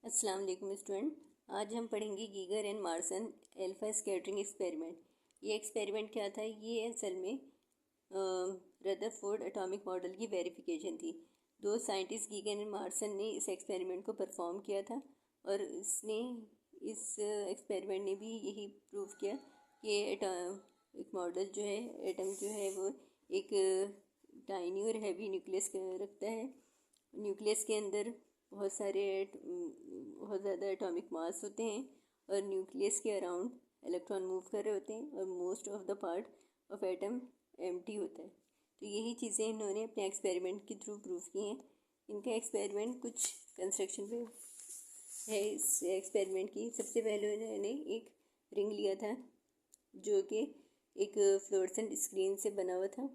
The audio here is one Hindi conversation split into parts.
अस्सलाम वालेकुम स्टूडेंट। आज हम पढ़ेंगे Geiger and Marsons alpha scattering experiment. ये एक्सपेरिमेंट क्या था? ये असल में रदरफोर्ड एटॉमिक मॉडल की वेरिफिकेशन थी। दो साइंटिस्ट गीगर एंड मार्सन ने इस एक्सपेरिमेंट को परफॉर्म किया था और इस एक्सपेरिमेंट ने भी यही प्रूव किया कि एक मॉडल जो है, एटम जो है वो एक टाइनी और हैवी न्यूक्लियस रखता है। न्यूक्लियस के अंदर बहुत ज़्यादा एटॉमिक मास होते हैं और न्यूक्लियस के अराउंड इलेक्ट्रॉन मूव कर रहे होते हैं और most of the part of atom empty होता है। तो यही चीज़ें इन्होंने अपने एक्सपेरिमेंट के थ्रू प्रूव की हैं। इनका एक्सपेरिमेंट कुछ कंस्ट्रक्शन पे है। इस एक्सपेरिमेंट की सबसे पहले इन्होंने एक रिंग लिया था जो कि एक फ्लोरेसेंट स्क्रीन से बना हुआ था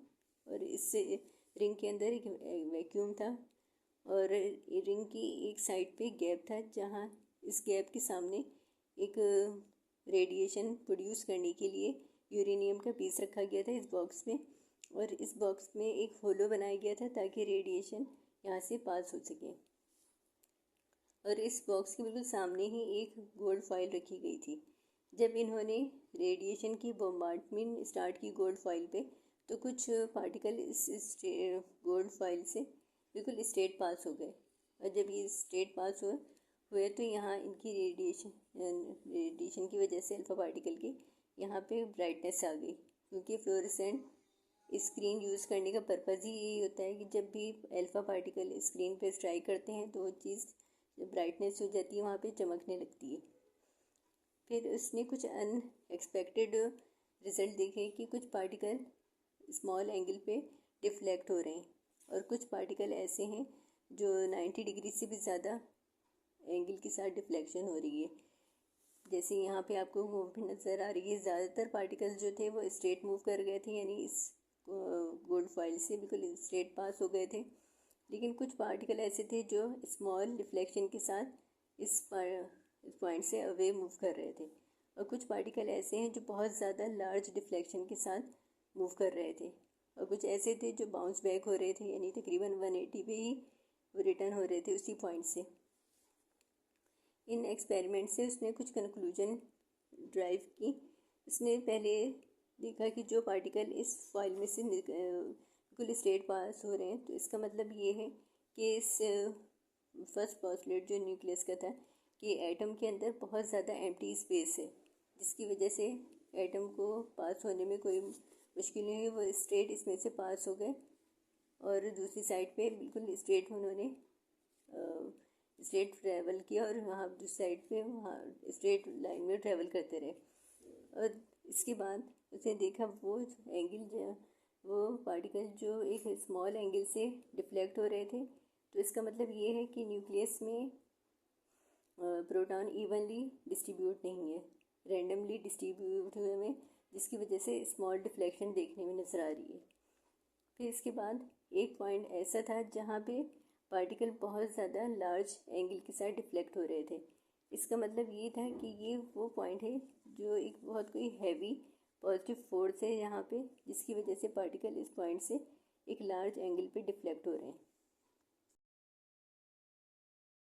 और इससे रिंग के अंदर एक वैक्यूम था और रिंग की एक साइड पे गैप था, जहाँ इस गैप के सामने एक रेडिएशन प्रोड्यूस करने के लिए यूरेनियम का पीस रखा गया था इस बॉक्स में। और इस बॉक्स में एक होलो बनाया गया था ताकि रेडिएशन यहाँ से पास हो सके। और इस बॉक्स के बिल्कुल सामने ही एक गोल्ड फॉइल रखी गई थी। जब इन्होंने रेडिएशन की बॉम्बार्डमेंट स्टार्ट की गोल्ड फॉइल पे, तो कुछ पार्टिकल इस गोल्ड फॉइल से बिल्कुल स्ट्रेट पास हो गए। और जब ये स्ट्रेट पास हुए तो यहाँ इनकी रेडिएशन की वजह से अल्फा पार्टिकल की यहाँ पे ब्राइटनेस आ गई, क्योंकि फ्लोरेसेंट स्क्रीन यूज़ करने का पर्पज़ ही यही होता है कि जब भी अल्फा पार्टिकल स्क्रीन पे स्ट्राइक करते हैं तो वो चीज़ जब ब्राइटनेस हो जाती है वहाँ पे चमकने लगती है। फिर उसने कुछ अनएक्सपेक्टेड रिजल्ट देखे कि कुछ पार्टिकल स्मॉल एंगल पे डिफ्लेक्ट हो रहे हैं और कुछ पार्टिकल ऐसे हैं जो 90 डिग्री से भी ज़्यादा एंगल के साथ डिफ्लेक्शन हो रही है। जैसे यहाँ पे आपको मूवमेंट नज़र आ रही है। ज़्यादातर पार्टिकल्स जो थे वो स्ट्रेट मूव कर गए थे, यानी इस गोल्ड फॉइल से बिल्कुल स्ट्रेट पास हो गए थे। लेकिन कुछ पार्टिकल ऐसे थे जो स्मॉल डिफ्लेक्शन के साथ इस पॉइंट से अवे मूव कर रहे थे और कुछ पार्टिकल ऐसे हैं जो बहुत ज़्यादा लार्ज डिफ्लेक्शन के साथ मूव कर रहे थे और कुछ ऐसे थे जो बाउंस बैक हो रहे थे, यानी तकरीबन 180 पे ही वो रिटर्न हो रहे थे उसी पॉइंट से। इन एक्सपेरिमेंट से उसने कुछ कंक्लूजन ड्राइव की। उसने पहले देखा कि जो पार्टिकल इस फॉइल में से बिल्कुल स्ट्रेट पास हो रहे हैं, तो इसका मतलब ये है कि इस फर्स्ट पोस्टुलेट जो न्यूक्लियस का था कि एटम के अंदर बहुत ज़्यादा एम्प्टी स्पेस है, जिसकी वजह से एटम को पास होने में कोई मुश्किल नहीं हुई। वो स्ट्रेट इसमें से पास हो गए और दूसरी साइड पे बिल्कुल स्ट्रेट उन्होंने स्ट्रेट ट्रैवल किया और वहाँ दूसरी साइड पे वहाँ स्ट्रेट लाइन में ट्रैवल करते रहे। और इसके बाद उसने देखा वो एंगल जो वो पार्टिकल जो एक स्मॉल एंगल से डिफ्लेक्ट हो रहे थे, तो इसका मतलब ये है कि न्यूक्लियस में प्रोटॉन इवनली डिस्ट्रीब्यूट नहीं है, रैंडमली डिस्ट्रीब्यूट हुए में, जिसकी वजह से स्मॉल डिफ्लेक्शन देखने में नज़र आ रही है। फिर इसके बाद एक पॉइंट ऐसा था जहाँ पे पार्टिकल बहुत ज़्यादा लार्ज एंगल के साथ डिफ्लेक्ट हो रहे थे। इसका मतलब ये था कि ये वो पॉइंट है जो एक बहुत कोई हैवी पॉजिटिव फोर्स है यहाँ पे, जिसकी वजह से पार्टिकल इस पॉइंट से एक लार्ज एंगल पे डिफ्लेक्ट हो रहे हैं।